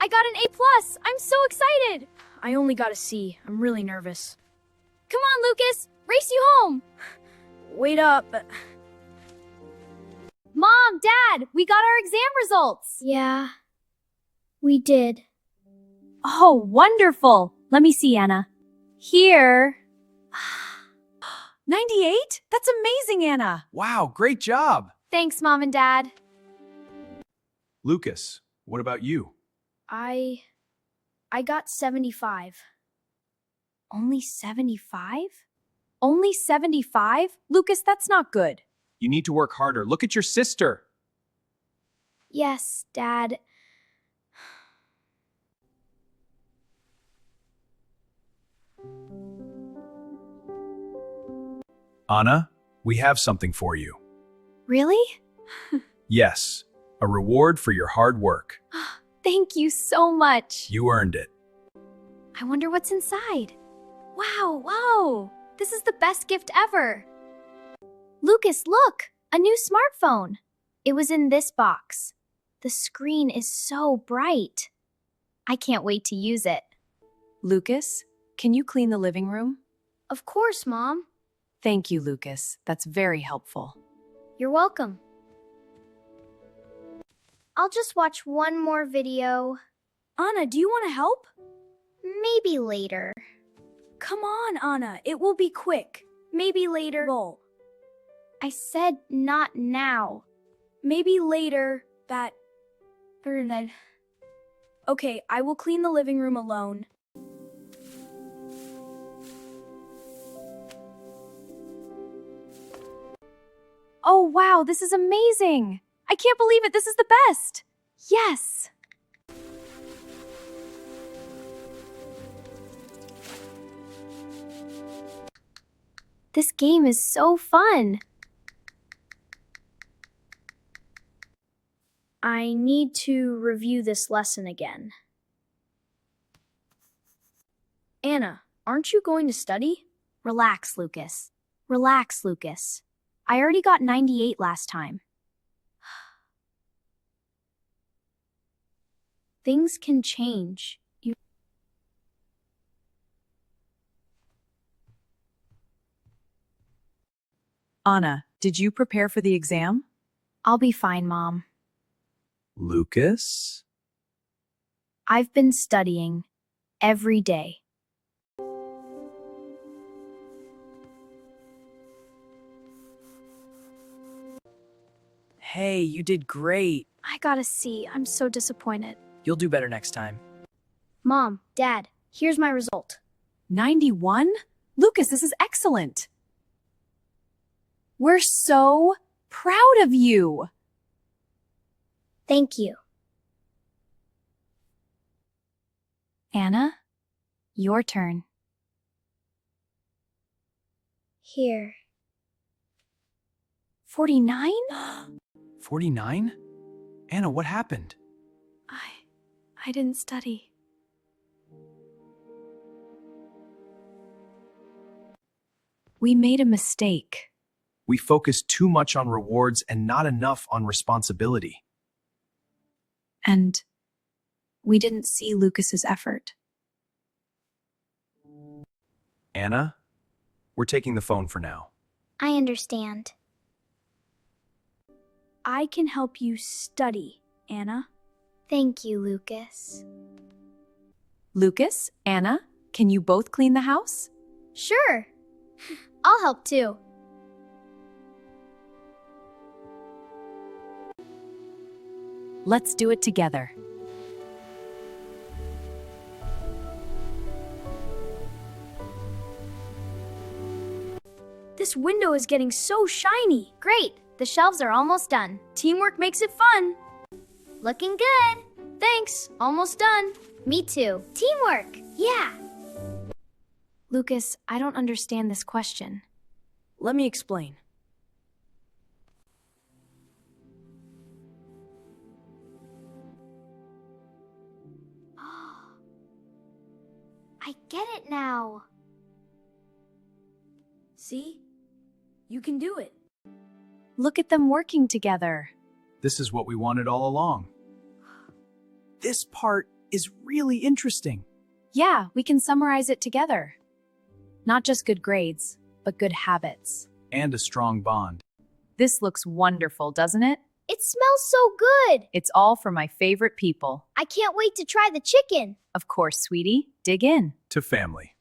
I got an A+. I'm so excited. I only got a C. I'm really nervous. Come on, Lucas. Race you home. Wait up. Mom, Dad, we got our exam results. Yeah, we did. Oh, wonderful. Let me see, Anna. Here. 98? That's amazing, Anna. Wow, great job! Thanks, Mom and Dad. Lucas, what about you? I got 75. Only 75? Only 75? Lucas, that's not good. You need to work harder. Look at your sister. Yes, Dad. Anna, we have something for you. Really? Yes, a reward for your hard work. Thank you so much. You earned it. I wonder what's inside. Wow, whoa! This is the best gift ever. Lucas, look! A new smartphone. It was in this box. The screen is so bright. I can't wait to use it. Lucas, can you clean the living room? Of course, Mom. Thank you, Lucas. That's very helpful. You're welcome. I'll just watch one more video. Anna, do you want to help? Maybe later. Come on, Anna. It will be quick. Maybe later. Roll. I said not now. Maybe later. That. Or then. Okay, I will clean the living room alone. Oh, wow, this is amazing. I can't believe it. This is the best. Yes. This game is so fun. I need to review this lesson again. Anna, aren't you going to study? Relax, Lucas. Relax, Lucas. I already got 98 last time. Things can change. Anna, did you prepare for the exam? I'll be fine, Mom. Lucas? I've been studying every day. Hey, you did great. I got a C. I'm so disappointed. You'll do better next time. Mom, Dad, here's my result. 91? Lucas, this is excellent. We're so proud of you. Thank you. Anna, your turn. Here. 49? 49? Anna, what happened? I didn't study. We made a mistake. We focused too much on rewards and not enough on responsibility. And we didn't see Lucas's effort. Anna, we're taking the phone for now. I understand. I can help you study, Anna. Thank you, Lucas. Lucas, Anna, can you both clean the house? Sure. I'll help too. Let's do it together. This window is getting so shiny. Great. The shelves are almost done. Teamwork makes it fun. Looking good. Thanks. Almost done. Me too. Teamwork. Yeah. Lucas, I don't understand this question. Let me explain. I get it now. See? You can do it. Look at them working together. This is what we wanted all along. This part is really interesting. Yeah, we can summarize it together. Not just good grades, but good habits. And a strong bond. This looks wonderful, doesn't it? It smells so good. It's all for my favorite people. I can't wait to try the chicken. Of course, sweetie. Dig in. To family.